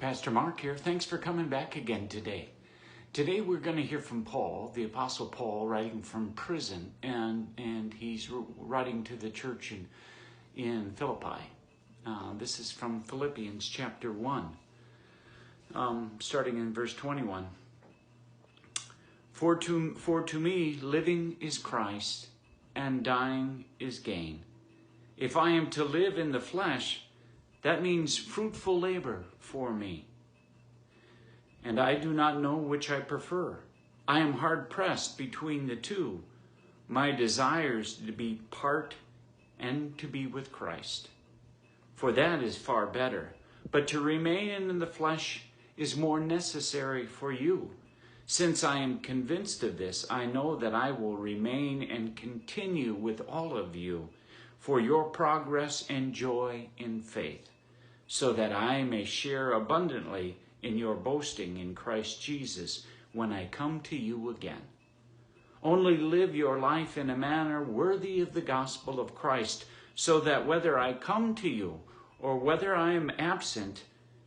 Pastor Mark here. Thanks for coming back again today. Today we're going to hear from Paul, the Apostle Paul, writing from prison, and he's writing to the church in Philippi. This is from Philippians chapter 1, starting in verse 21. For to me living is Christ, and dying is gain. If I am to live in the flesh, that means fruitful labor for me. And I do not know which I prefer. I am hard pressed between the two. My desire is to be part and to be with Christ. For that is far better. But to remain in the flesh is more necessary for you. Since I am convinced of this, I know that I will remain and continue with all of you for your progress and joy in faith, so that I may share abundantly in your boasting in Christ Jesus when I come to you again. Only live your life in a manner worthy of the gospel of Christ, so that whether I come to you or whether I am absent,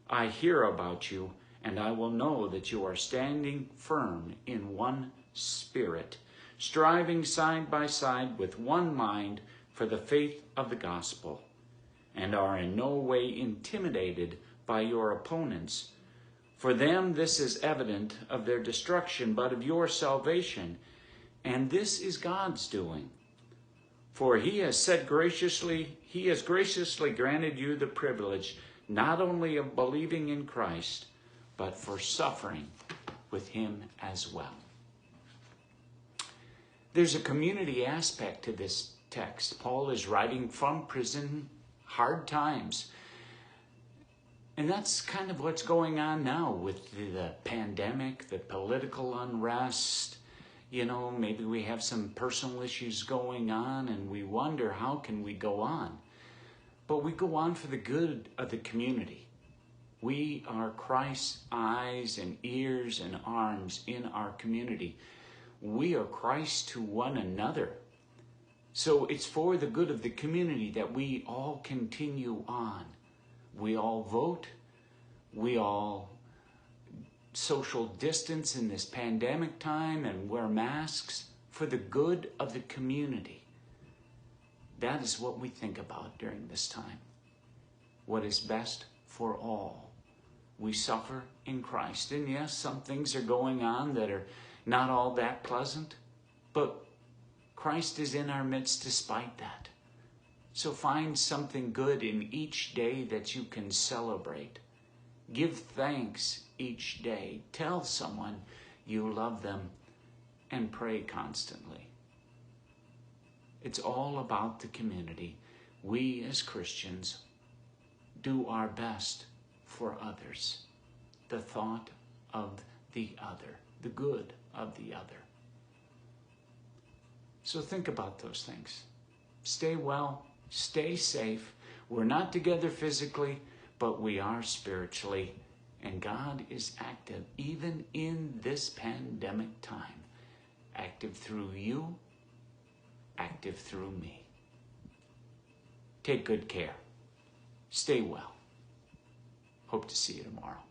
I hear about you, and I will know that you are standing firm in one spirit, striving side by side with one mind for the faith of the gospel, and are in no way intimidated by your opponents. For them this is evident of their destruction, but of your salvation, and this is God's doing. For he has graciously granted you the privilege not only of believing in Christ, but for suffering with him as well. There's a community aspect to this text. Paul is writing from prison, hard times. And that's kind of what's going on now with the pandemic, the political unrest. Maybe we have some personal issues going on and we wonder, how can we go on? But we go on for the good of the community. We are Christ's eyes and ears and arms in our community. We are Christ to one another. So it's for the good of the community that we all continue on. We all vote. We all social distance in this pandemic time and wear masks for the good of the community. That is what we think about during this time. What is best for all. We suffer in Christ. And yes, some things are going on that are not all that pleasant, but Christ is in our midst despite that. So find something good in each day that you can celebrate. Give thanks each day. Tell someone you love them and pray constantly. It's all about the community. We as Christians do our best for others. The thought of the other, the good of the other. So think about those things. Stay well, stay safe. We're not together physically, but we are spiritually. And God is active even in this pandemic time. Active through you, active through me. Take good care. Stay well. Hope to see you tomorrow.